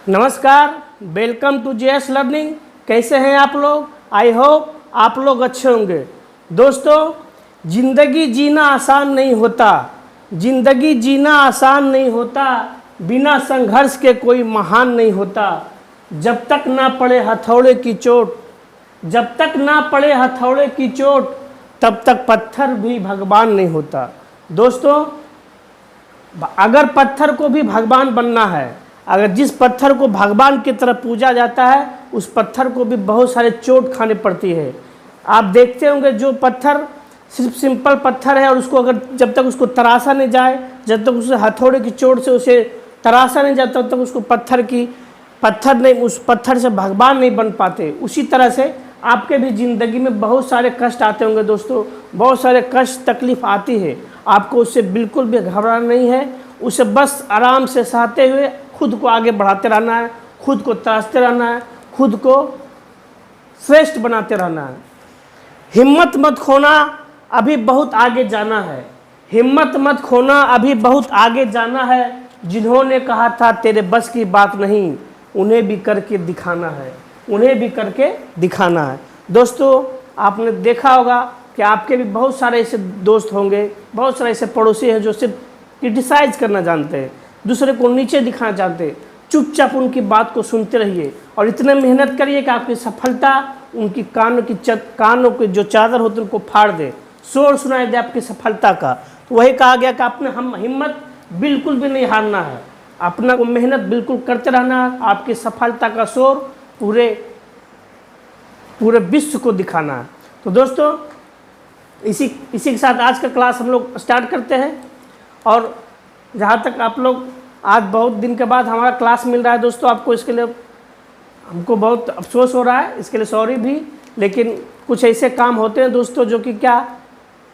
नमस्कार, welcome to JS learning. कैसे हैं आप लोग? आई होप आप लोग अच्छे होंगे। दोस्तों, ज़िंदगी जीना आसान नहीं होता। ज़िंदगी जीना आसान नहीं होता। बिना संघर्ष के कोई महान नहीं होता। जब तक ना पड़े हथौड़े की चोट, जब तक ना पड़े हथौड़े की चोट, तब तक पत्थर भी भगवान नहीं होता। दोस्तों, अगर पत्थर को भी भगवान बनना है, अगर जिस पत्थर को भगवान की तरफ पूजा जाता है, उस पत्थर को भी बहुत सारे चोट खाने पड़ती है। आप देखते होंगे जो पत्थर सिर्फ सिंपल पत्थर है और उसको अगर जब तक उसको तराशा नहीं जाए, जब तक उसे हथौड़े की चोट से उसे तराशा नहीं जाता, तब तक उसको उस पत्थर से भगवान नहीं बन पाते। उसी तरह से आपके भी ज़िंदगी में बहुत सारे कष्ट आते होंगे दोस्तों, बहुत सारे कष्ट तकलीफ आती है। आपको उससे बिल्कुल भी घबराना नहीं है, उसे बस आराम से सहते हुए खुद को आगे बढ़ाते रहना है, खुद को तराशते रहना है, खुद को श्रेष्ठ बनाते रहना है। हिम्मत मत खोना, अभी बहुत आगे जाना है। हिम्मत मत खोना, अभी बहुत आगे जाना है। जिन्होंने कहा था तेरे बस की बात नहीं, उन्हें भी करके दिखाना है, उन्हें भी करके दिखाना है। दोस्तों, आपने देखा होगा कि आपके भी बहुत सारे ऐसे दोस्त होंगे, बहुत सारे ऐसे पड़ोसी हैं जो सिर्फ क्रिटिसाइज करना जानते हैं, दूसरे को नीचे दिखाना चाहते हैं। चुपचाप उनकी बात को सुनते रहिए और इतने मेहनत करिए कि आपकी सफलता उनकी कानों की जो चादर होती है उनको फाड़ दे, शोर सुनाई दे आपकी सफलता का। तो वही कहा गया कि आपने हिम्मत बिल्कुल भी नहीं हारना है, अपना को मेहनत बिल्कुल करते रहना है। आपकी सफलता का शोर पूरे विश्व को दिखाना है। तो दोस्तों, इसी के साथ आज का क्लास हम लोग स्टार्ट करते हैं। और जहाँ तक आप लोग, आज बहुत दिन के बाद हमारा क्लास मिल रहा है दोस्तों, आपको इसके लिए हमको बहुत अफसोस हो रहा है, इसके लिए सॉरी भी। लेकिन कुछ ऐसे काम होते हैं दोस्तों जो कि क्या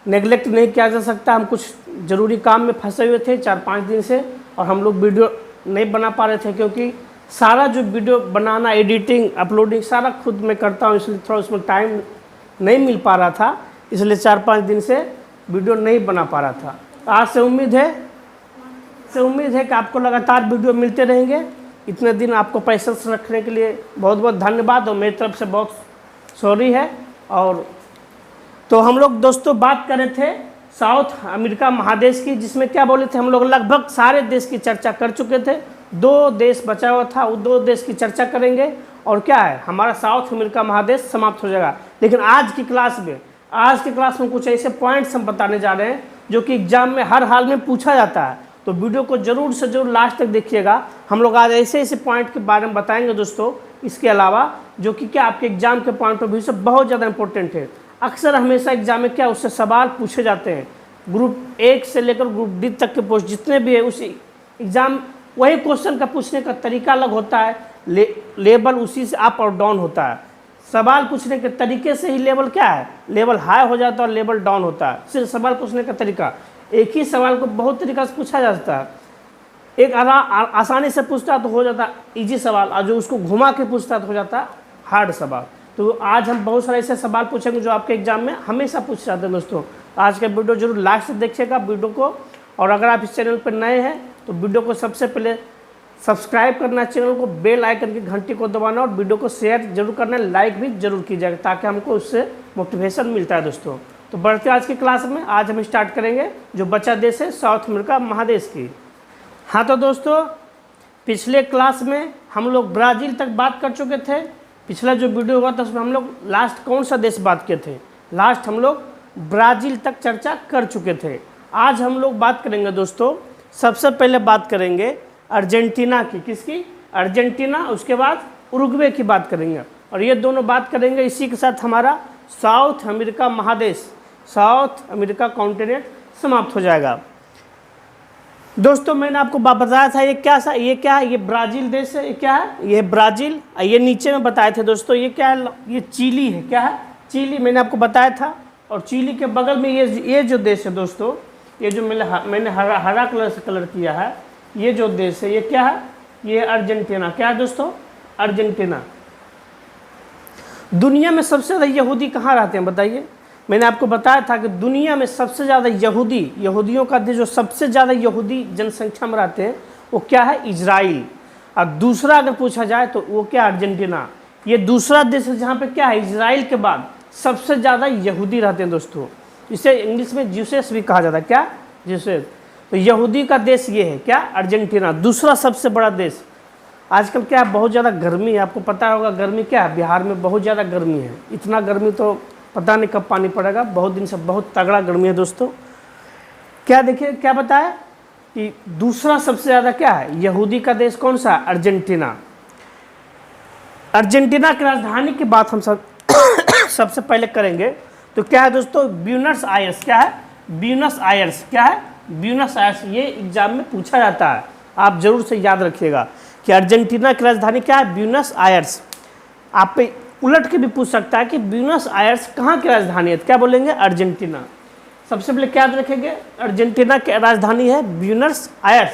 नेगलेक्ट नहीं किया जा सकता। हम कुछ ज़रूरी काम में फंसे हुए थे 4-5 दिन से, और हम लोग वीडियो नहीं बना पा रहे थे क्योंकि सारा जो वीडियो बनाना, एडिटिंग, अपलोडिंग सारा खुद मैं करता हूँ, इसलिए थोड़ा उसमें टाइम नहीं मिल पा रहा था, इसलिए 4-5 दिन से वीडियो नहीं बना पा रहा था। आज से उम्मीद है कि आपको लगातार वीडियो मिलते रहेंगे। इतने दिन आपको पेशेंस रखने के लिए बहुत बहुत धन्यवाद और मेरी तरफ से बहुत सॉरी है। और तो हम लोग दोस्तों बात कर रहे थे साउथ अमेरिका महादेश की, जिसमें क्या बोले थे हम लोग, लगभग सारे देश की चर्चा कर चुके थे। 2 देश बचा हुआ था, वो 2 देश की चर्चा करेंगे और क्या है, हमारा साउथ अमेरिका महादेश समाप्त हो जाएगा। लेकिन आज की क्लास में कुछ ऐसे पॉइंट्स हम बताने जा रहे हैं जो कि एग्जाम में हर हाल में पूछा जाता है। तो वीडियो को जरूर से जरूर लास्ट तक देखिएगा। हम लोग आज ऐसे पॉइंट के बारे में बताएंगे दोस्तों, इसके अलावा जो कि क्या आपके एग्जाम के पॉइंट ऑफ व्यू से बहुत ज़्यादा इंपॉर्टेंट है। अक्सर हमेशा एग्जाम में क्या उससे सवाल पूछे जाते हैं, ग्रुप 1 से लेकर ग्रुप डी तक के पोस्ट जितने भी है, उसी एग्जाम वही क्वेश्चन का पूछने का तरीका अलग होता है, लेवल उसी से अप और डाउन होता है। सवाल पूछने के तरीके से ही लेवल क्या है, लेवल हाई हो जाता है और लेवल डाउन होता है। सिर्फ सवाल पूछने का तरीका, एक ही सवाल को बहुत तरीका से पूछा जा सकता है। एक आसानी से पूछता तो हो जाता इजी सवाल, और जो उसको घुमा के पूछता तो हो जाता हार्ड सवाल। तो आज हम बहुत सारे ऐसे सवाल पूछेंगे जो आपके एग्जाम में हमेशा पूछे जाते हैं दोस्तों। आज का वीडियो जरूर लास्ट तक देखिएगा वीडियो को। और अगर आप इस चैनल पर नए हैं तो वीडियो को सबसे पहले सब्सक्राइब करना, चैनल को बेल आइकन की घंटी को दबाना और वीडियो को शेयर जरूर करना, लाइक भी जरूर कीजिएगा, ताकि हमको उससे मोटिवेशन मिलता है दोस्तों। तो बढ़ते आज की क्लास में, आज हम स्टार्ट करेंगे जो बचा देश है साउथ अमेरिका महादेश की। हाँ तो दोस्तों, पिछले क्लास में हम लोग ब्राज़ील तक बात कर चुके थे। पिछला जो वीडियो हुआ था उसमें हम लोग लास्ट कौन सा देश बात किए थे, लास्ट हम लोग ब्राज़ील तक चर्चा कर चुके थे। आज हम लोग बात करेंगे दोस्तों, सबसे पहले बात करेंगे अर्जेंटीना की। किसकी? अर्जेंटीना। उसके बाद उरुग्वे की बात करेंगे, और ये दोनों बात करेंगे। इसी के साथ हमारा साउथ अमेरिका महादेश, साउथ अमेरिका कॉन्टिनेंट समाप्त हो जाएगा। दोस्तों, मैंने आपको बताया था ये क्या है, ये ब्राज़ील देश है। ये क्या है? ये ब्राज़ील। ये नीचे में बताए थे दोस्तों, ये क्या है, ये चिली है। क्या है? चिली, मैंने आपको बताया था। और चिली के बगल में ये जो देश है दोस्तों, ये जो मैंने हरा कलर से कलर किया है, ये जो देश है ये क्या है, ये अर्जेंटीना। क्या है दोस्तों? अर्जेंटीना। दुनिया में सबसे ज़्यादा यहूदी कहाँ रहते हैं बताइए? मैंने आपको बताया था कि दुनिया में सबसे ज़्यादा यहूदियों का देश, जो सबसे ज़्यादा यहूदी जनसंख्या में रहते हैं, वो क्या है? इजराइल। और दूसरा अगर पूछा जाए तो वो क्या, अर्जेंटीना। ये दूसरा देश है जहाँ पे क्या है, इजराइल के बाद सबसे ज़्यादा यहूदी रहते हैं दोस्तों। इसे इंग्लिश में ज्यूसेस भी कहा जाता है, क्या, ज्यूसेस। तो यहूदी का देश ये है क्या, अर्जेंटीना, दूसरा सबसे बड़ा देश। आजकल क्या है, बहुत ज़्यादा गर्मी है, आपको पता होगा गर्मी क्या है, बिहार में बहुत ज़्यादा गर्मी है। इतना गर्मी तो पता नहीं कब पानी पड़ेगा, बहुत दिन से बहुत तगड़ा गर्मी है दोस्तों। क्या देखिए क्या बताया कि दूसरा सबसे ज़्यादा क्या है, यहूदी का देश कौन सा, अर्जेंटीना। अर्जेंटीना की राजधानी की बात हम सबसे पहले करेंगे तो क्या है दोस्तों, ब्यूनस आयर्स। क्या है, ब्यूनस आयर्स। क्या है, ब्यूनस आयर्स। ये एग्जाम में पूछा जाता है, आप जरूर से याद रखिएगा कि अर्जेंटीना की राजधानी क्या है, ब्यूनस आयर्स। आप पे उलट के भी पूछ सकता है कि ब्यूनस आयर्स कहाँ की राजधानी है, क्या बोलेंगे, अर्जेंटीना। सबसे पहले क्या याद रखेंगे, अर्जेंटीना की राजधानी है ब्यूनस आयर्स।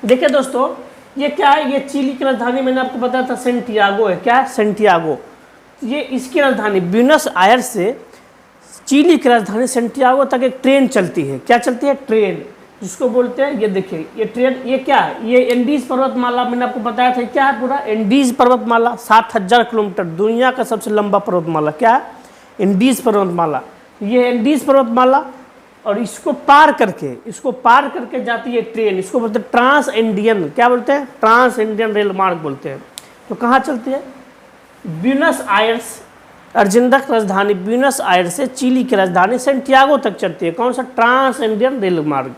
देखिए दोस्तों ये क्या है, ये चिली की राजधानी, मैंने आपको बताया था सेंटियागो है। क्या है, सेंटियागो। ये इसकी राजधानी ब्यूनस आयर्स से चिली की राजधानी सेंटियागो तक एक ट्रेन चलती है। क्या चलती है, ट्रेन, जिसको बोलते हैं, ये देखिए ये ट्रेन, ये क्या है, ये एंडीज पर्वतमाला, मैंने आपको बताया था क्या है, पूरा एंडीज पर्वतमाला 7000 किलोमीटर, दुनिया का सबसे लंबा पर्वतमाला। क्या है, एंडीज पर्वतमाला। ये एंडीज पर्वतमाला और इसको पार करके जाती है ट्रेन, इसको बोलते हैं ट्रांस इंडियन, क्या बोलते हैं, ट्रांस इंडियन रेल मार्ग बोलते हैं। तो कहाँ चलती है, ब्यूनस आयर्स, अर्जेंटीना की राजधानी ब्यूनस आयर्स से चिली की राजधानी सेंटियागो तक चलती है। कौन सा, ट्रांस इंडियन रेल मार्ग।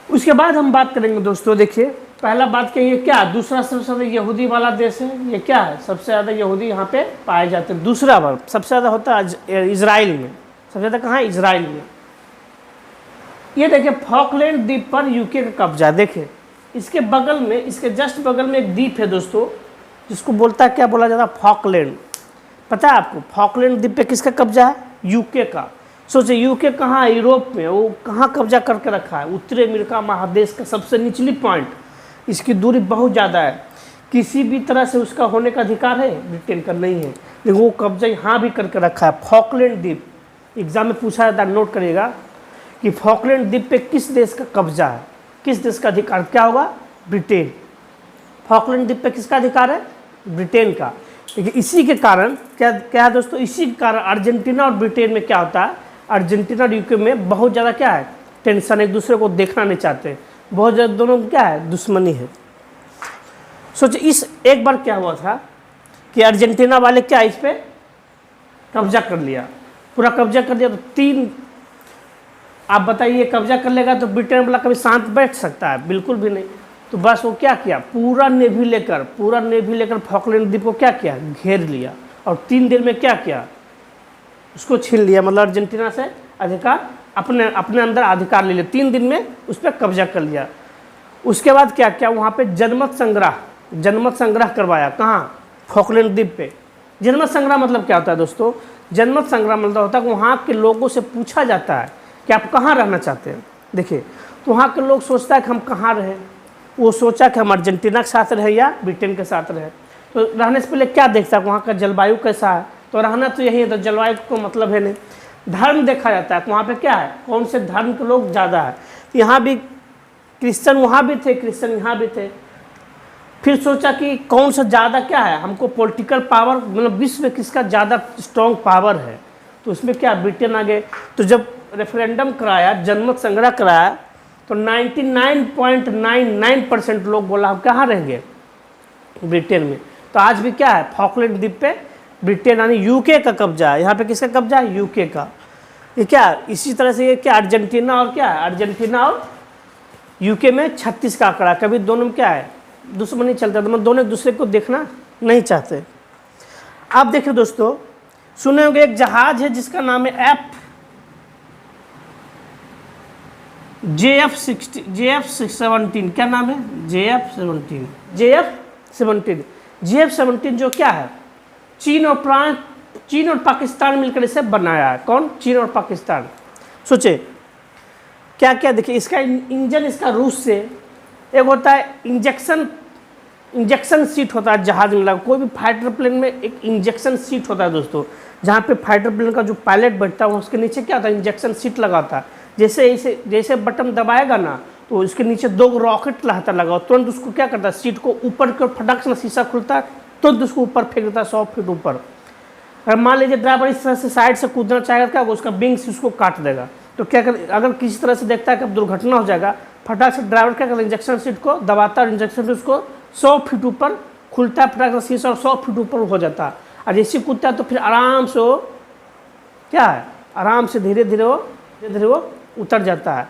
उसके बाद हम बात करेंगे दोस्तों, देखिए पहला बात क्या, ये क्या, दूसरा सबसे ज़्यादा यहूदी वाला देश है। ये क्या है, सबसे ज़्यादा यहूदी यहाँ पे पाए जाते हैं। दूसरा बार सबसे ज़्यादा होता है इजराइल में, सबसे ज़्यादा कहाँ है, इजराइल में। ये देखिए फॉकलैंड द्वीप पर यूके का कब्जा। देखिए इसके बगल में, इसके जस्ट बगल में एक द्वीप है दोस्तों, जिसको बोलता है, क्या बोला जाता है, फॉकलैंड। पता है आपको फॉकलैंड द्वीप पे किसका कब्जा है, यूके का। सोचिए यूके कहाँ है, यूरोप में, वो कहाँ कब्जा करके रखा है, उत्तरी अमेरिका महादेश का सबसे निचली पॉइंट। इसकी दूरी बहुत ज़्यादा है, किसी भी तरह से उसका होने का अधिकार है, ब्रिटेन का नहीं है, लेकिन वो कब्जा यहाँ भी करके रखा है, फॉकलैंड द्वीप। एग्जाम में पूछा जाता है, नोट करिएगा कि फॉकलैंड द्वीप पे किस देश का कब्जा है, किस देश का अधिकार, क्या होगा, ब्रिटेन। फॉकलैंड द्वीप पे किसका अधिकार है, ब्रिटेन का। लेकिन इसी के कारण क्या है दोस्तों, इसी के कारण अर्जेंटीना और ब्रिटेन में क्या होता है, अर्जेंटीना और यूके में बहुत ज़्यादा क्या है, टेंशन, एक दूसरे को देखना नहीं चाहते, बहुत ज़्यादा दोनों में क्या है, दुश्मनी है। सोचिए इस एक बार क्या हुआ था कि अर्जेंटीना वाले क्या इस पर कब्जा कर लिया, पूरा कब्जा कर लिया। तो तीन, आप बताइए कब्जा कर लेगा तो ब्रिटेन वाला कभी शांत बैठ सकता है, बिल्कुल भी नहीं। तो बस वो क्या किया, पूरा नेवी लेकर फॉकलैंड द्वीप को क्या किया, घेर लिया, और 3 दिन में क्या किया, उसको छीन लिया, मतलब अर्जेंटीना से अधिकार, अपने अंदर अधिकार ले लिया, 3 दिन में उस पर कब्जा कर लिया। उसके बाद क्या क्या, वहाँ पे जनमत संग्रह करवाया, कहाँ, फॉकलैंड द्वीप पे। जनमत संग्रह मतलब क्या होता है दोस्तों, जनमत संग्रह मतलब होता है कि वहाँ के लोगों से पूछा जाता है कि आप कहाँ रहना चाहते हैं। देखिए तो वहाँ के लोग सोचता है कि हम कहाँ रहें, वो सोचा कि हम अर्जेंटीना के साथ रहे या ब्रिटेन के साथ रहे। तो रहने से पहले क्या देखता है, वहाँ का जलवायु कैसा है, तो रहना तो यही है, तो जलवायु को मतलब है नहीं। धर्म देखा जाता है, वहाँ पे क्या है, कौन से धर्म के लोग ज़्यादा है। यहाँ भी क्रिश्चियन, वहाँ भी थे क्रिश्चियन, यहाँ भी थे। फिर सोचा कि कौन सा ज़्यादा क्या है, हमको पॉलिटिकल पावर, मतलब विश्व में किसका ज़्यादा स्ट्रॉन्ग पावर है, तो उसमें क्या ब्रिटेन आ गए। तो जब रेफरेंडम कराया, जनमत संग्रह कराया, तो 99.99% लोग बोला हम कहाँ रहेंगे, ब्रिटेन में। तो आज भी क्या है, फॉकलैंड द्वीप पे ब्रिटेन यानी यूके का कब्जा है। यहाँ पे किसका कब्जा है, यूके का। ये क्या, इसी तरह से ये क्या, अर्जेंटीना और क्या है, अर्जेंटीना और यूके में 36 का आंकड़ा। कभी दोनों में क्या है, दुश्मनी चलता, तो दोनों एक दूसरे को देखना नहीं चाहते। आप देखिए दोस्तों, सुने होंगे एक जहाज है जिसका नाम है JF-17। क्या नाम है, JF-17 जो क्या है, चीन और पाकिस्तान मिलकर इसे बनाया है। कौन, चीन और पाकिस्तान। सोचे क्या क्या, देखिए इसका इंजन, इसका रूस से, एक होता है इंजेक्शन सीट होता है जहाज में लगा। कोई भी फाइटर प्लेन में एक इंजेक्शन सीट होता है दोस्तों, जहाँ पे फाइटर प्लेन का जो पायलट बैठता है उसके नीचे क्या होता है, इंजेक्शन सीट लगा होता है। जैसे बटन दबाएगा ना तो इसके नीचे 2 रॉकेट लहता लगा, तुरंत उसको क्या करता है, सीट को ऊपर कर फटक से शीशा खुलता है, तुरंत उसको ऊपर फेंक देता है 100 फीट ऊपर। अगर मान लीजिए ड्राइवर इस तरह से साइड से कूदना चाहेगा, क्या उसका विंग से उसको काट देगा। तो क्या कर, अगर किसी तरह से देखता है कि अब दुर्घटना हो जाएगा, फटाक से ड्राइवर क्या करता है, इंजेक्शन सीट को दबाता है और इंजेक्शन सीट उसको 100 फीट ऊपर खुलता है, फटाक से शीशा और 100 फीट ऊपर हो जाता है। और जैसे कूदता है तो फिर आराम से वो क्या है, आराम से धीरे धीरे वो उतर जाता है।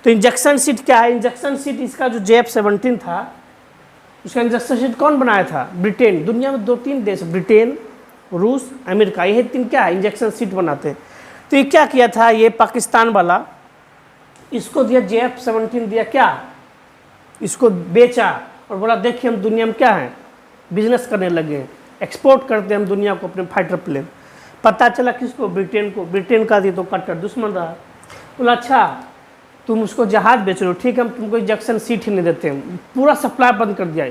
तो इंजेक्शन सीट क्या है, इंजेक्शन सीट इसका जो JF-17 था, उसका इंजेक्शन सीट कौन बनाया था, ब्रिटेन। दुनिया में 2-3 देश, ब्रिटेन, रूस, अमेरिका, ये 3 क्या है, इंजेक्शन सीट बनाते हैं। तो ये क्या किया था, ये पाकिस्तान वाला, इसको दिया JF-17 दिया, क्या इसको बेचा और बोला देखिए हम दुनिया में क्या है, बिजनेस करने लगे हैं, एक्सपोर्ट करते हैं हम दुनिया को अपने फाइटर प्लेन। पता चला किसको, ब्रिटेन को। ब्रिटेन का दिया तो कट्टर दुश्मन रहा। बोला अच्छा तुम उसको जहाज बेच रहे हो, ठीक है हम तुमको इंजेक्शन सीट ही नहीं देते हैं, पूरा सप्लाई बंद कर दिया।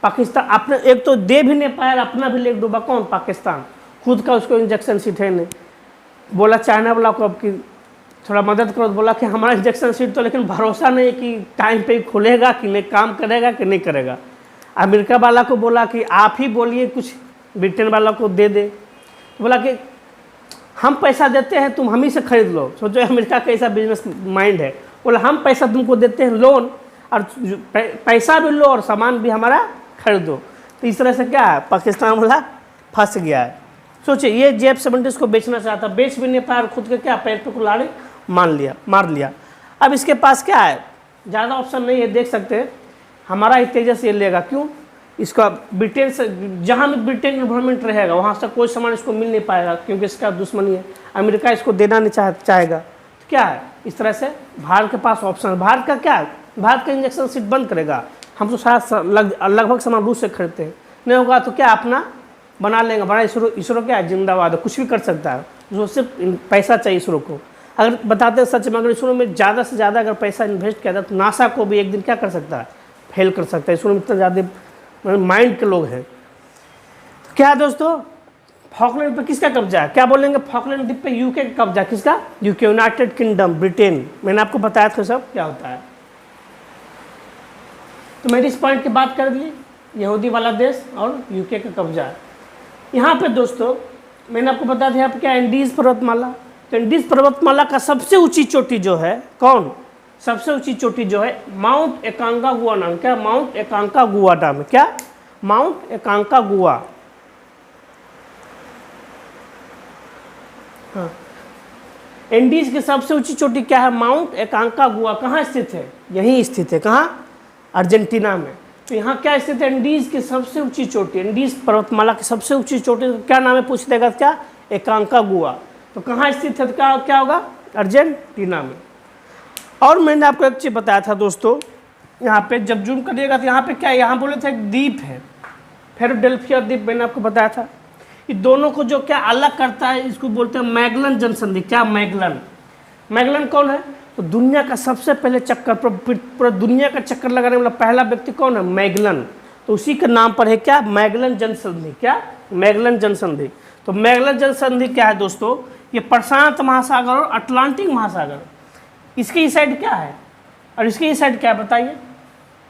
पाकिस्तान अपने एक तो दे भी नहीं पाया, अपना भी लेक डूबा, कौन, पाकिस्तान, खुद का उसको इंजेक्शन सीट है नहीं। बोला चाइना वाला को अब कि थोड़ा मदद करो, तो बोला कि हमारा इंजेक्शन सीट तो लेकिन भरोसा नहीं कि टाइम पे खुलेगा कि नहीं, काम करेगा कि नहीं करेगा। अमेरिका वाला को बोला कि आप ही बोलिए कुछ, ब्रिटेन वाला को दे दे। तो बोला कि हम पैसा देते हैं, तुम हम ही से खरीद लो। सोचो अमेरिका का ऐसा बिजनेस माइंड है। बोला हम पैसा तुमको देते हैं लोन, और पैसा भी लो और सामान भी हमारा खरीदो। तो इस तरह से क्या है, पाकिस्तान वाला फंस गया है। सोचिए ये JF-17 को बेचना चाहता, बेच भी नहीं पाया और खुद के क्या पैर पे कुल्हाड़ी मार लिया। अब इसके पास क्या है, ज़्यादा ऑप्शन नहीं है, देख सकते हैं हमारा ही तेजस ये लेगा। क्यों, इसका ब्रिटेन से, जहाँ भी ब्रिटेन इन्वॉल्वमेंट रहेगा वहाँ से कोई सामान इसको मिल नहीं पाएगा, क्योंकि इसका दुश्मनी है। अमेरिका इसको देना नहीं चाहेगा। तो क्या है, इस तरह से भारत के पास ऑप्शन है। भारत का क्या है, भारत का इंजेक्शन सीट बंद करेगा, हम तो शायद लगभग सामान रूस से खरीदते हैं, नहीं होगा तो क्या अपना बना लेंगे। बड़ा इसरो क्या है, जिंदाबाद है, कुछ भी कर सकता है, उसको सिर्फ पैसा चाहिए इसरो को। अगर बताते हैं सच में, अगर इसरो में ज़्यादा से ज़्यादा अगर पैसा इन्वेस्ट किया जाए तो नासा को भी एक दिन क्या कर सकता है, फेल कर सकता है। इसरो में इतना ज़्यादा माइंड के लोग हैं। तो क्या है दोस्तों, फॉकलैंड पे किसका कब्जा है, क्या बोलेंगे, फॉकलैंड द्वीप पे यूके का कब्जा, किसका, यूके, यूनाइटेड किंगडम, ब्रिटेन। मैंने आपको बताया था सब क्या होता है। तो मेरी इस पॉइंट की बात कर ली, यहूदी वाला देश और यूके का कब्जा। यहाँ पे दोस्तों मैंने आपको बताया था यहाँ पे क्या, एंडीज पर्वतमाला। तो एंडीज पर्वतमाला का सबसे ऊंची चोटी जो है, कौन, सबसे ऊंची चोटी जो है माउंट एकांकागुआ नाम, क्या, माउंट एकांकागुआ नाम है, क्या, माउंट एकांकागुआ। हाँ, एंडीज की सबसे ऊंची चोटी क्या है, माउंट एकांकागुआ। कहाँ स्थित है, यहीं स्थित है, कहाँ, अर्जेंटीना में। तो यहाँ क्या स्थित है, एंडीज की सबसे ऊंची चोटी, एंडीज पर्वतमाला की सबसे ऊंची चोटी क्या नाम है, पूछ देगा क्या, एकांकागुआ। तो कहाँ स्थित है, तो क्या होगा, अर्जेंटीना में। और मैंने आपको एक चीज़ बताया था दोस्तों, यहाँ पे जब जूम करिएगा तो यहाँ पे क्या है, यहाँ बोले थे एक द्वीप है, फिलाडेल्फिया द्वीप, मैंने आपको बताया था। ये दोनों को जो क्या अलग करता है, इसको बोलते हैं मैगलन जनसंधि। क्या, मैगलन, मैगलन कौन है, तो दुनिया का सबसे पहले चक्कर, पूरा दुनिया का चक्कर लगाने वाला पहला व्यक्ति कौन है, मैगलन। तो उसी के नाम पर है क्या, मैगलन जनसंधि। क्या, मैगलन जनसंधि। तो मैगलन जनसंधि क्या है दोस्तों, ये प्रशांत महासागर और अटलांटिक महासागर, इसकी इस साइड क्या है और इसकी इस साइड क्या है, बताइए।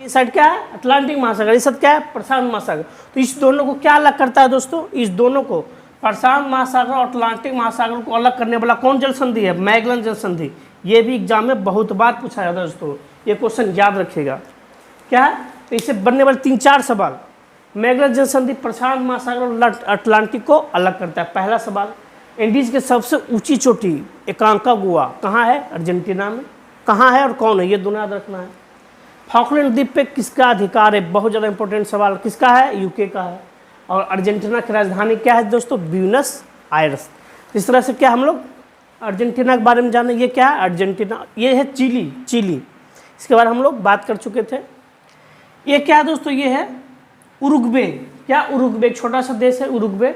इस साइड क्या है, अटलांटिक महासागर, इस साइड क्या है, प्रशांत महासागर। तो इस दोनों को क्या अलग करता है दोस्तों, इस दोनों को, प्रशांत महासागर और अटलांटिक महासागर को अलग करने वाला कौन जल संधि है, मैगलन जल संधि। ये भी एग्जाम में बहुत बार पूछा जाता है दोस्तों, ये क्वेश्चन याद रखिएगा। क्या है, तो इससे बनने वाले 3-4 सवाल, मैगलन जल संधि प्रशांत महासागर और अटलांटिक को अलग करता है। पहला सवाल, एंडीज के सबसे ऊंची चोटी एकांकागुआ कहाँ है, अर्जेंटीना में, कहाँ है और कौन है, ये दोनों याद रखना है। फॉकलैंड द्वीप पे किसका अधिकार है, बहुत ज़्यादा इंपॉर्टेंट सवाल, किसका है, यूके का है। और अर्जेंटीना की राजधानी क्या है दोस्तों, ब्यूनस आयर्स। इस तरह से क्या हम लोग अर्जेंटीना के बारे में जाने, ये क्या है, अर्जेंटीना, ये है चिली, चिली, इसके बारे में हम लोग बात कर चुके थे। ये क्या है दोस्तों, ये है उरुग्वे। क्या, उरुग्वे, छोटा सा देश है उरुग्वे,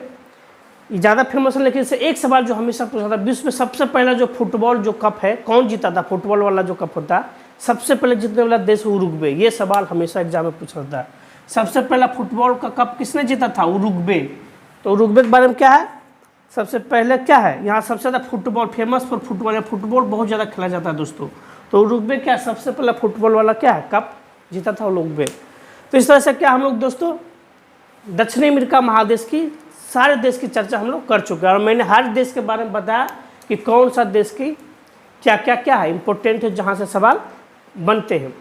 ये ज़्यादा फेमस है। लेकिन इससे एक सवाल जो हमेशा पूछा था, विश्व में सबसे पहला जो फुटबॉल जो कप है, कौन जीता था, फुटबॉल वाला जो कप होता है, सबसे पहले जीतने वाला देश उरुग्वे। ये सवाल हमेशा एग्जाम में पूछा जाता है, सबसे पहला फुटबॉल का कप किसने जीता था, उरुग्वे। तो उरुग्वे के बारे में क्या है, सबसे पहले क्या है, यहाँ सबसे ज़्यादा फुटबॉल, फेमस फॉर फुटबॉल, या फुटबॉल बहुत ज़्यादा खेला जाता है दोस्तों। तो उरुग्वे क्या सबसे पहला फुटबॉल वाला क्या है कप जीता था उरुग्वे। तो इस तरह से क्या हम लोग दोस्तों दक्षिणी अमेरिका महादेश की सारे देश की चर्चा हम लोग कर चुके हैं, और मैंने हर देश के बारे में बताया कि कौन सा देश की क्या क्या क्या है इंपॉर्टेंट है जहाँ से सवाल बनते हैं।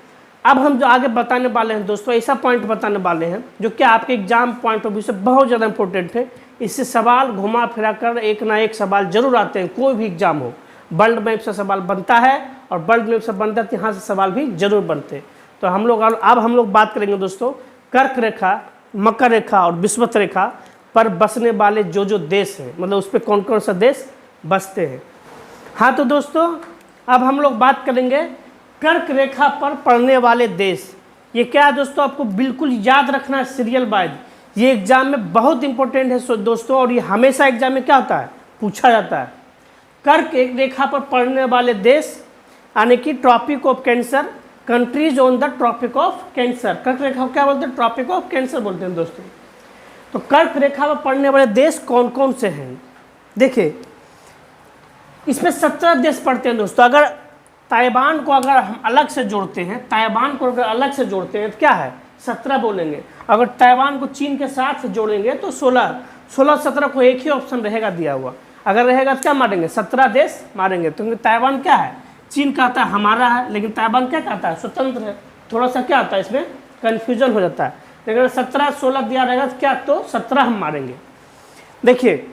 अब हम जो आगे बताने वाले हैं दोस्तों ऐसा पॉइंट बताने वाले हैं जो क्या आपके एग्जाम पॉइंट ऑफ व्यू से बहुत ज़्यादा इंपॉर्टेंट है। इससे सवाल घुमा फिरा कर एक ना एक सवाल जरूर आते हैं, कोई भी एग्जाम हो। वर्ल्ड मैप से सवाल बनता है और वर्ल्ड मैप से बनता है तो यहाँ से सवाल भी जरूर बनते हैं। तो हम लोग अब हम लोग बात करेंगे दोस्तों कर्क रेखा, मकर रेखा और विषुवत रेखा पर बसने वाले जो देश हैं, मतलब उस पर कौन कौन सा देश बसते हैं। हाँ तो दोस्तों अब हम लोग बात करेंगे कर्क रेखा पर पड़ने वाले देश। ये क्या है दोस्तों, आपको बिल्कुल याद रखना है सीरियल वाइज, ये एग्जाम में बहुत इंपॉर्टेंट है दोस्तों, और ये हमेशा एग्जाम में क्या होता है पूछा जाता है। कर्क एक रेखा पर पड़ने वाले देश यानी कि tropic of cancer, countries on the tropic of cancer. कर्क रेखा को क्या बोलते हैं, ट्रॉपिक ऑफ कैंसर बोलते हैं दोस्तों। तो कर्क रेखा पर पड़ने वाले देश कौन कौन से हैं, देखिए इसमें 17 देश पड़ते हैं दोस्तों। अगर ताइवान को अगर हम अलग से जोड़ते हैं, ताइवान को अगर अलग से जोड़ते हैं तो क्या है 17 बोलेंगे। अगर ताइवान को चीन के साथ जोड़ेंगे तो 16-17 को एक ही ऑप्शन रहेगा दिया हुआ। अगर रहेगा तो क्या मारेंगे 17 देश मारेंगे, क्योंकि ताइवान क्या है चीन कहता है हमारा है, लेकिन ताइवान क्या कहता है स्वतंत्र है। थोड़ा सा क्या होता है इसमें कन्फ्यूजन हो जाता है। लेकिन अगर 17-16 दिया रहेगा तो क्या तो 17 हम मारेंगे। देखिए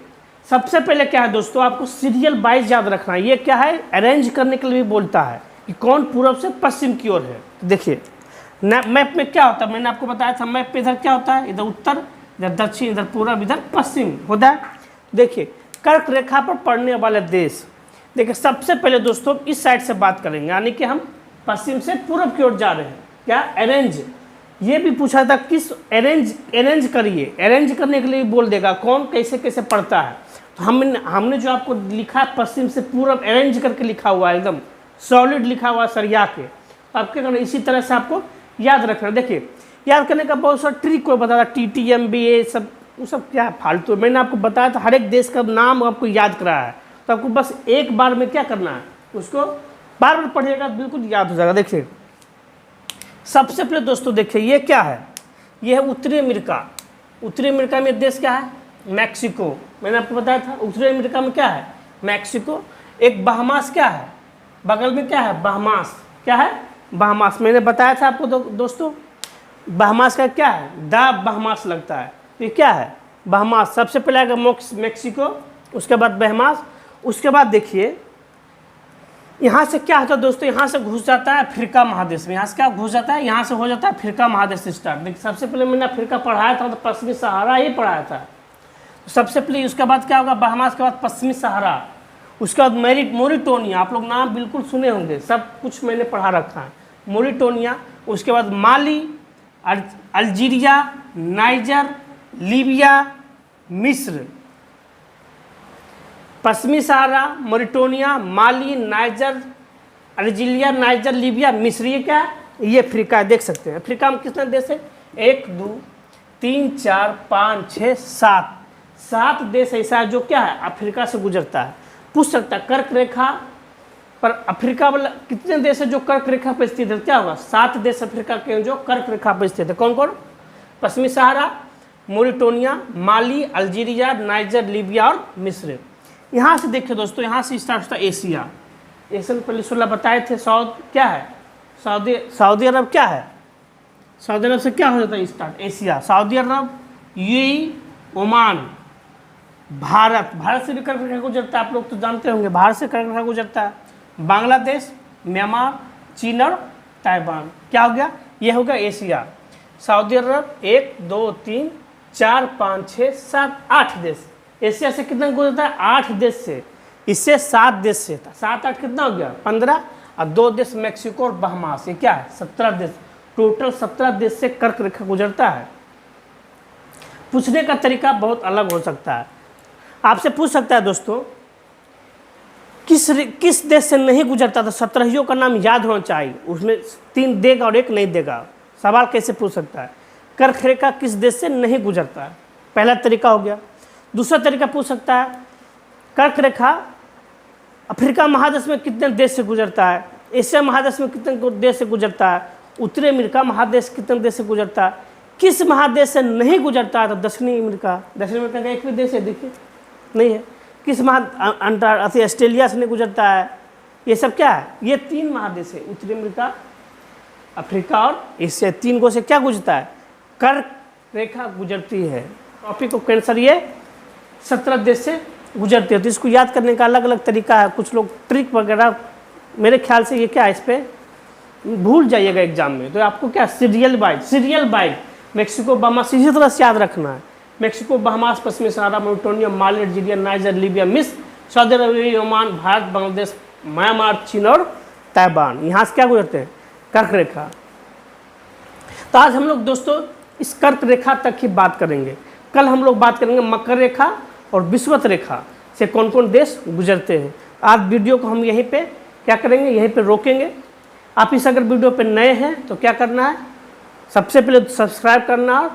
सबसे पहले क्या है दोस्तों, आपको सीरियल वाइज याद रखना है। ये क्या है अरेंज करने के लिए भी बोलता है कि कौन पूर्व से पश्चिम की ओर है। तो देखिए मैप में क्या होता है, मैंने आपको बताया था मैप पे इधर क्या होता है, इधर उत्तर, इधर दक्षिण, इधर पूर्व, इधर पश्चिम होता है। देखिए कर्क रेखा पर पड़ने वाले देश, देखिए सबसे पहले दोस्तों इस साइड से बात करेंगे, यानी कि हम पश्चिम से पूर्व की ओर जा रहे हैं। क्या अरेंज, ये भी पूछा था किस अरेंज करिए, अरेंज करने के लिए बोल देगा कौन कैसे कैसे पढ़ता है। तो हमने जो आपको लिखा है पश्चिम से पूर्व अरेंज करके लिखा हुआ है, एकदम सॉलिड लिखा हुआ है सरिया के। आप क्या करना इसी तरह से आपको याद रखना। देखिए याद करने का बहुत सारा ट्रिक को बताया, TTMBA सब वो सब क्या फालतू। मैंने आपको बताया था हर एक देश का नाम आपको याद कराया है, तो आपको बस एक बार में क्या करना है उसको बार बार पढ़िएगा बिल्कुल याद हो जाएगा। देखिए सबसे पहले दोस्तों देखिए ये क्या है, ये है उत्तरी अमेरिका। उत्तरी अमेरिका में देश क्या है मैक्सिको, मैंने आपको बताया था उत्तरी अमेरिका में क्या है मैक्सिको। एक बहामास क्या है बगल में क्या है बहामास, क्या है बहामास, मैंने बताया था आपको दोस्तों बहामास का क्या है द बहामास लगता है। ये क्या है बहामास, सबसे पहले आएगा मैक्सिको, उसके बाद बहामास, उसके बाद देखिए यहाँ से क्या होता है दोस्तों, यहाँ से घुस जाता है अफ्रीका महादेश में। यहाँ से क्या घुस जाता है, यहाँ से हो जाता है अफ्रीका महादेश से स्टार्ट। देखिए सबसे पहले मैंने अफ्रीका पढ़ाया था तो पश्चिमी सहारा ही पढ़ाया था। तो सबसे पहले उसके बाद क्या होगा बहामास के बाद पश्चिमी सहारा, उसके बाद मोरिटोनिया, आप लोग नाम बिल्कुल सुने होंगे, सब कुछ मैंने पढ़ा रखा है मोरिटोनिया। उसके बाद माली, अल्जीरिया, नाइजर, लीबिया, मिस्र। पश्चिमी सहारा, मोरिटोनिया, माली, नाइजर, अल्जीरिया, नाइजर, लीबिया, मिस्र। ये क्या है ये अफ्रीका है, देख सकते हैं। अफ्रीका में कितने देश है 1 2 3 4 5 6 7 देश ऐसा है जो क्या है अफ्रीका से गुजरता है। पूछ सकता है कर्क रेखा पर अफ्रीका वाला कितने देश है जो कर्क रेखा पर स्थित है, क्या होगा 7 देश अफ्रीका के जो कर्क रेखा पर स्थित है। कौन कौन, पश्चिमी सहारा, मोरिटोनिया, माली, अल्जीरिया, नाइजर, लीबिया और मिस्र। यहाँ से देखिए दोस्तों, यहाँ से स्टार्ट होता है एशिया। एशियन पेनिनसुला बताए थे, क्या है सऊदी अरब, क्या है सऊदी अरब से क्या हो जाता है स्टार्ट एशिया, सऊदी अरब, यूएई, ओमान, भारत से भी कर्क रेखा गुजरता है, आप लोग तो जानते होंगे भारत से कर्क रेखा गुजरता है। बांग्लादेश, म्यांमार, चीन और ताइवान। क्या हो गया ये हो गया एशिया। सऊदी अरब 1 2 3 4 5 6 7 8 देश। एशिया से कितना गुजरता है 8 देश से, इससे 7 देश से था, 7 8 कितना हो गया 15, और 2 देश मैक्सिको और बहामास। ये क्या है 17 देश, टोटल 17 देश से कर्क रेखा गुजरता है। पूछने का तरीका बहुत अलग हो सकता है, आपसे पूछ सकता है दोस्तों किस देश से नहीं गुजरता था, 17 का नाम याद होना चाहिए, उसमें 3 देगा और 1 नहीं देगा। सवाल कैसे पूछ सकता है कर्क रेखा किस देश से नहीं गुजरता है, पहला तरीका हो गया। दूसरा तरीका पूछ सकता है कर्क रेखा अफ्रीका महादेश में कितने देश से गुजरता है, एशिया महादेश में कितने देश से गुजरता है, उत्तरी अमेरिका महादेश कितने देश से गुजरता है, किस महादेश से नहीं गुजरता है, तो दक्षिणी अमेरिका का एक भी देश है देखिए नहीं है, किस ऑस्ट्रेलिया से नहीं गुजरता है, ये सब क्या है, ये 3 महादेश है, उत्तरी अमेरिका, अफ्रीका और एशिया, 3 को से क्या गुजरता है, कर्क रेखा गुजरती है। टॉपिक ऑफ कैंसर ये 17 देश से गुजरती है। तो इसको याद करने का अलग अलग तरीका है, कुछ लोग ट्रिक वगैरह, मेरे ख्याल से ये क्या है, इस पर भूल जाइएगा एग्जाम में। तो आपको क्या सीरियल बाइट मेक्सिको बहामास इसी तरह से याद रखना है, मेक्सिको बहामास, पश्चिमी सहारा, मोरिटानिया, माली, अल्जीरिया, नाइजर, लीबिया, मिस्र, सऊदी अरब, ओमान, भारत, बांग्लादेश, म्यांमार, चीन और ताइवान, यहाँ से क्या गुजरते हैं, कर्क रेखा। तो आज हम लोग दोस्तों इस कर्क रेखा तक ही बात करेंगे। कल हम लोग बात करेंगे मकर रेखा और विषुवत रेखा से कौन कौन देश गुजरते हैं। आज वीडियो को हम यहीं पे क्या करेंगे, यहीं पे रोकेंगे। आप इस अगर वीडियो पे नए हैं तो क्या करना है, सबसे पहले सब्सक्राइब करना और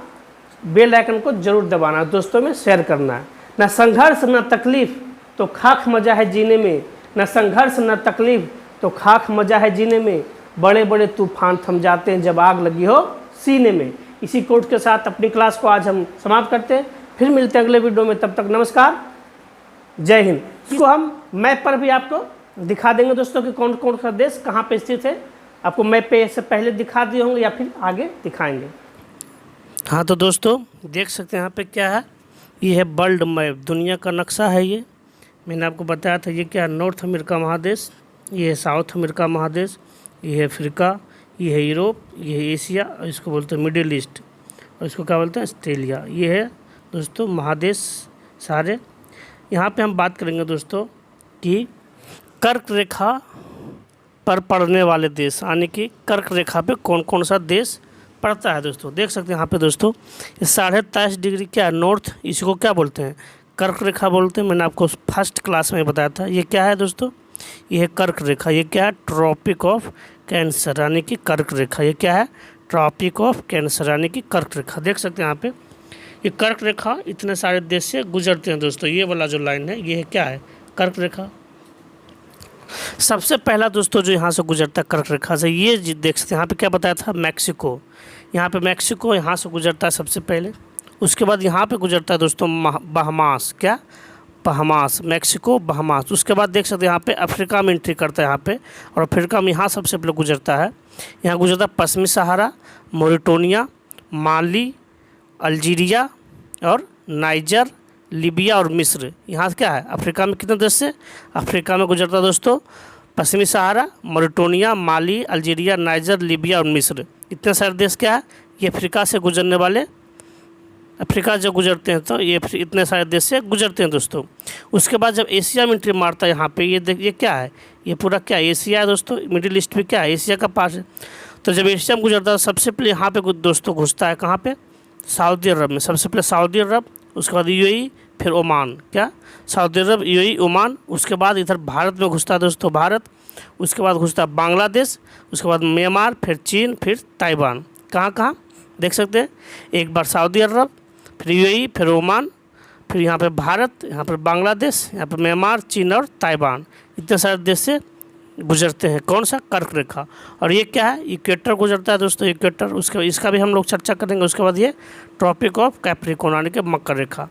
बेल आइकन को जरूर दबाना, दोस्तों में शेयर करना है। न संघर्ष न तकलीफ तो खाक मजा है जीने में, न संघर्ष न तकलीफ तो खाक मजा है जीने में, बड़े बड़े तूफान थम जाते हैं जब आग लगी हो सीने में। इसी कोट के साथ अपनी क्लास को आज हम समाप्त करते हैं, फिर मिलते हैं अगले वीडियो में, तब तक नमस्कार, जय हिंद। इसको हम मैप पर भी आपको दिखा देंगे दोस्तों कि कौन कौन सा देश कहाँ पे स्थित है, आपको मैप पे से पहले दिखा दिए होंगे या फिर आगे दिखाएंगे। हाँ तो दोस्तों देख सकते हैं यहाँ पे क्या है, ये है वर्ल्ड मैप, दुनिया का नक्शा है। ये मैंने आपको बताया था, ये क्या है, नॉर्थ अमेरिका महादेश, ये है साउथ अमेरिका महादेश, ये है अफ्रीका, ये है यूरोप, ये है एशिया, और इसको बोलते हैं मिडिल ईस्ट, और इसको क्या बोलते हैं ऑस्ट्रेलिया। ये है दोस्तों महादेश सारे। यहाँ पे हम बात करेंगे दोस्तों कि कर्क रेखा पर पड़ने वाले देश, यानी कि कर्क रेखा पे कौन कौन सा देश पड़ता है। दोस्तों देख सकते हैं यहाँ पे दोस्तों, ये 23.5 डिग्री क्या है नॉर्थ, इसको क्या बोलते हैं, कर्क रेखा बोलते हैं। मैंने आपको फर्स्ट क्लास में बताया था। ये क्या है दोस्तों, ये है कर्क रेखा। ये क्या है, ट्रॉपिक ऑफ कैंसर, यानी कि कर्क रेखा। ये क्या है, ट्रॉपिक ऑफ कैंसर, यानी कि कर्क रेखा। देख सकते हैं यहाँ पे ये कर्क रेखा इतने सारे देश से गुजरते हैं दोस्तों। ये वाला जो लाइन है ये है क्या है, कर्क रेखा। सबसे पहला दोस्तों जो यहाँ से गुजरता है कर्क रेखा से, ये देख सकते हैं यहाँ पे क्या बताया था, मैक्सिको। यहाँ पे मैक्सिको यहाँ से गुजरता है सबसे पहले। उसके बाद यहाँ पे गुजरता है दोस्तों बहामास, क्या, बहामास, मैक्सिको बहामास। उसके बाद देख सकते हैं यहाँ पे अफ्रीका में एंट्री करता है यहाँ पे, और अफ्रीका में यहाँ सबसे पहले गुजरता है, यहाँ गुजरता है पश्चिमी सहारा, मोरिटानिया, माली, अल्जीरिया और नाइजर, लीबिया और मिस्र। यहाँ से क्या है, अफ्रीका में कितने देश से, अफ्रीका में गुजरता है दोस्तों पश्चिमी सहारा, मोरिटानिया, माली, अल्जीरिया, नाइजर, लीबिया और मिस्र। इतने सारे देश क्या है, ये अफ्रीका से गुजरने वाले, अफ्रीका जब गुजरते हैं तो ये इतने सारे देश से गुजरते हैं दोस्तों। उसके बाद जब एशिया में एंट्री मारता है यहाँ पे, ये देखिए क्या है, ये पूरा क्या एशिया है दोस्तों, मिडिल ईस्ट भी क्या है, एशिया का पास है। तो जब एशिया में गुजरता है सबसे पहले यहाँ पे दोस्तों घुसता है कहाँ पे, सऊदी अरब में। सबसे पहले सऊदी अरब, उसके बाद यूएई, फिर ओमान, क्या, सऊदी अरब, यूएई, ओमान। उसके बाद इधर भारत में घुसता है दोस्तों, भारत। उसके बाद घुसता है बांग्लादेश, उसके बाद म्यांमार, फिर चीन, फिर ताइवान। कहाँ कहाँ देख सकते हैं, एक बार सऊदी अरब, फिर यूएई, फिर ओमान, फिर यहाँ पे भारत, यहाँ पर बांग्लादेश, यहाँ पर म्यांमार, चीन और ताइवान। इतने सारे देश से गुजरते हैं कौन सा, कर्क रेखा। और ये क्या है, इक्वेटर गुजरता है दोस्तों, इक्वेटर। उसके इसका भी हम लोग चर्चा करेंगे। उसके बाद ये ट्रॉपिक ऑफ कैप्रिकॉर्न, यानी कि मकर रेखा।